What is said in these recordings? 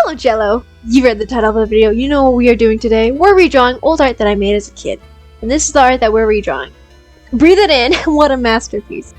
Hello Jello! You read the title of the video, you know what we are doing today. We're redrawing old art that I made as a kid. And this is the art that we're redrawing. Breathe it in, what a masterpiece.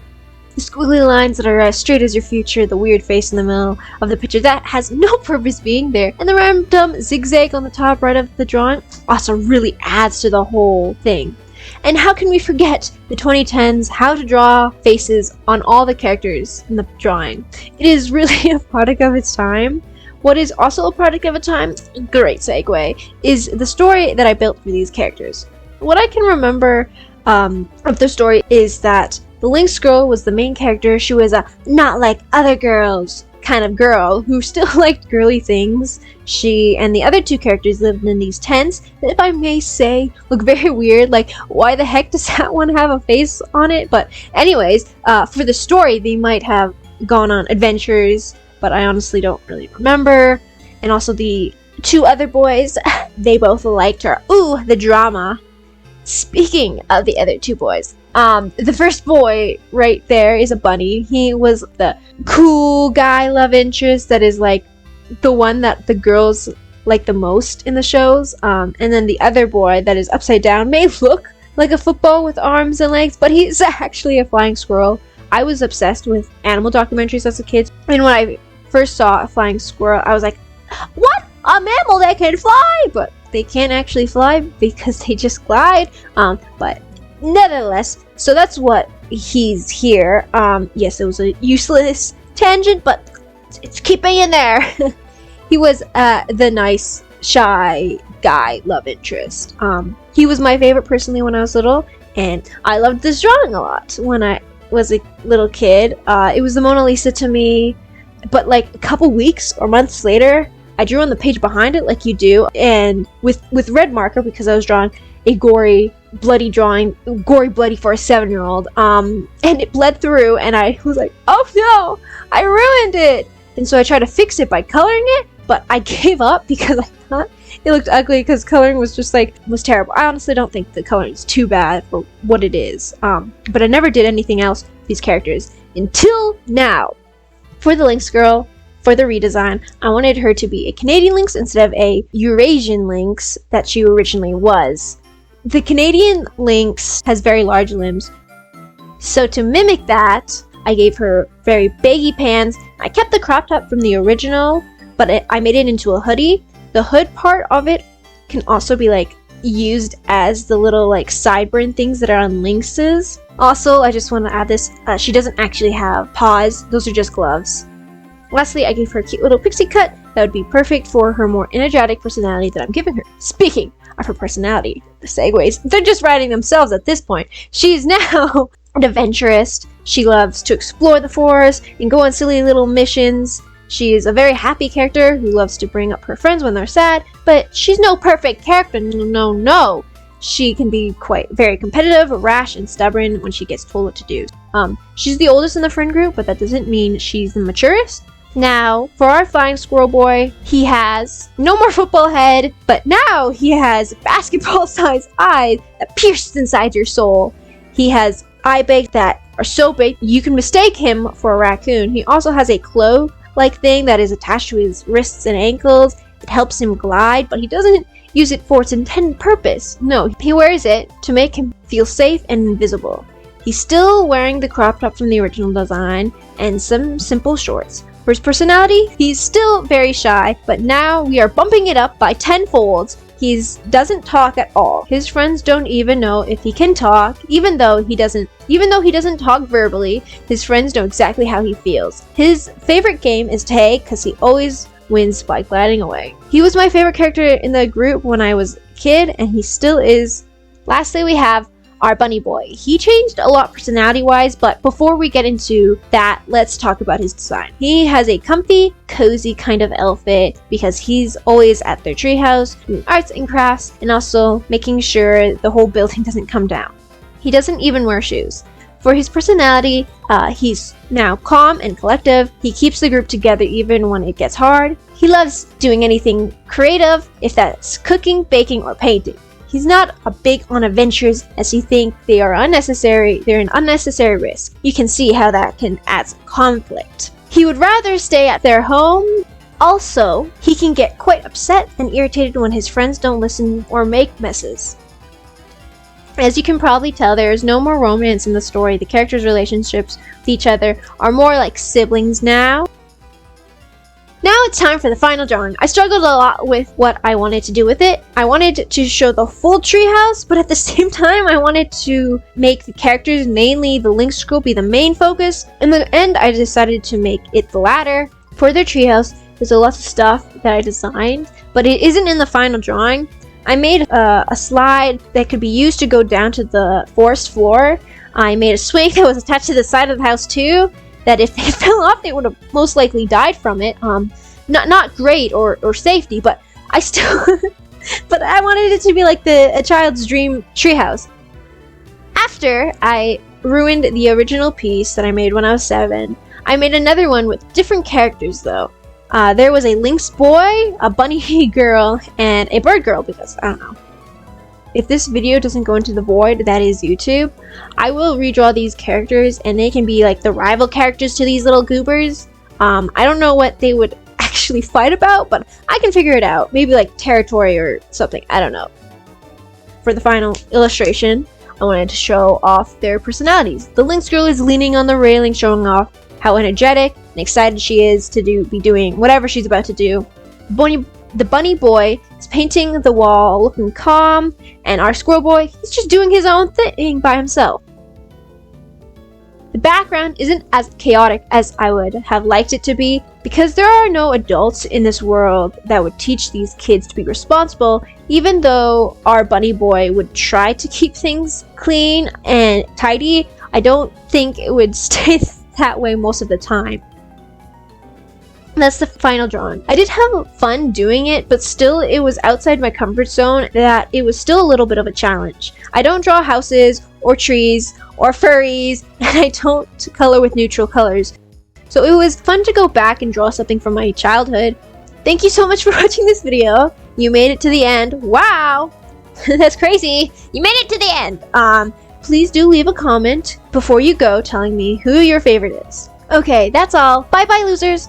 The squiggly lines that are as straight as your future, the weird face in the middle of the picture that has no purpose being there, and the random zigzag on the top right of the drawing also really adds to the whole thing. And how can we forget the 2010s how to draw faces on all the characters in the drawing? It is really a product of its time. What is also a product of its time, great segue, is the story that I built for these characters. What I can remember of the story is that the Lynx girl was the main character. She was a not like other girls kind of girl who still liked girly things. She and the other two characters lived in these tents that, if I may say, look very weird. Like, why the heck does that one have a face on it? But anyways, for the story, they might have gone on adventures, but I honestly don't really remember. And also the two other boys, they both liked her. Ooh, the drama. Speaking of the other two boys, the first boy right there is a bunny. He was the cool guy love interest that is like the one that the girls like the most in the shows. And then the other boy that is upside down may look like a football with arms and legs, but he's actually a flying squirrel. I was obsessed with animal documentaries as a kid, and when I first saw a flying squirrel, I was like, what? A mammal that can fly? But they can't actually fly because they just glide. But nevertheless, so that's what he's here. Yes, it was a useless tangent, but it's keeping in there. He was the nice, shy guy love interest. He was my favorite personally when I was little, and I loved this drawing a lot when I was a little kid. It was the Mona Lisa to me, but like a couple weeks or months later, I drew on the page behind it like you do, and with red marker because I was drawing a gory, bloody drawing, gory bloody for a 7-year-old, and it bled through, and I was like, oh no, I ruined it! And so I tried to fix it by coloring it, but I gave up because I thought it looked ugly because coloring was terrible. I honestly don't think the coloring is too bad for what it is, but I never did anything else with these characters until now. For the Lynx girl, for the redesign, I wanted her to be a Canadian lynx instead of a Eurasian lynx that she originally was. The Canadian lynx has very large limbs, so to mimic that, I gave her very baggy pants. I kept the crop top from the original, but I made it into a hoodie. The hood part of it can also be like used as the little like sideburn things that are on lynxes. Also, I just want to add this, she doesn't actually have paws, those are just gloves. Lastly, I gave her a cute little pixie cut that would be perfect for her more energetic personality that I'm giving her. Speaking of her personality, the segues, they're just writing themselves at this point. She's now an adventurous. She loves to explore the forest and go on silly little missions. She is a very happy character who loves to bring up her friends when they're sad, but she's no perfect character, no. She can be very competitive, rash, and stubborn when she gets told what to do. She's the oldest in the friend group, but that doesn't mean she's the maturest. Now, for our flying squirrel boy, he has no more football head, but now he has basketball-sized eyes that pierce inside your soul. He has eye bags that are so big you can mistake him for a raccoon. He also has a clove-like thing that is attached to his wrists and ankles. It helps him glide, but he doesn't use it for its intended purpose. No, he wears it to make him feel safe and invisible. He's still wearing the crop top from the original design and some simple shorts. For his personality, he's still very shy, but now we are bumping it up by 10 folds. He doesn't talk at all. His friends don't even know if he can talk, even though he doesn't talk verbally. His friends know exactly how he feels. His favorite game is tag because he always wins by gliding away. He was my favorite character in the group when I was a kid, and he still is. Lastly, we have our bunny boy. He changed a lot personality-wise, but before we get into that, let's talk about his design. He has a comfy, cozy kind of outfit because he's always at their treehouse doing arts and crafts and also making sure the whole building doesn't come down. He doesn't even wear shoes. For his personality, he's now calm and collective. He keeps the group together even when it gets hard. He loves doing anything creative, if that's cooking, baking, or painting. He's not a big on adventures as he thinks they are unnecessary. They're an unnecessary risk. You can see how that can add some conflict. He would rather stay at their home Also, he can get quite upset and irritated when his friends don't listen or make messes. As you can probably tell, there is no more romance in the story. The characters' relationships with each other are more like siblings now. Now it's time for the final drawing. I struggled a lot with what I wanted to do with it. I wanted to show the full treehouse, but at the same time I wanted to make the characters, mainly the Link Scroll, be the main focus. In the end, I decided to make it the latter. For their treehouse, there's a lot of stuff that I designed, but it isn't in the final drawing. I made a slide that could be used to go down to the forest floor. I made a swing that was attached to the side of the house too, that if they fell off, they would have most likely died from it. Not great or safety, but I still, but I wanted it to be like a child's dream treehouse. After I ruined the original piece that I made when I was 7, I made another one with different characters though. There was a lynx boy, a bunny girl, and a bird girl, because I don't know. If this video doesn't go into the void that is YouTube, I will redraw these characters and they can be like the rival characters to these little goobers. I don't know what they would actually fight about, but I can figure it out. Maybe like territory or something, I don't know. For the final illustration, I wanted to show off their personalities. The lynx girl is leaning on the railing, showing off how energetic and excited she is to be doing whatever she's about to do. The bunny boy is painting the wall, looking calm, and our squirrel boy, he's just doing his own thing by himself. The background isn't as chaotic as I would have liked it to be, because there are no adults in this world that would teach these kids to be responsible, even though our bunny boy would try to keep things clean and tidy. I don't think it would stay that way most of the time. That's the final drawing. I did have fun doing it, but still it was outside my comfort zone, that it was still a little bit of a challenge. I don't draw houses or trees or furries, and I don't color with neutral colors. So it was fun to go back and draw something from my childhood. Thank you so much for watching this video. You made it to the end. Wow! That's crazy. You made it to the end. Please do leave a comment before you go telling me who your favorite is. Okay, that's all. Bye bye, losers!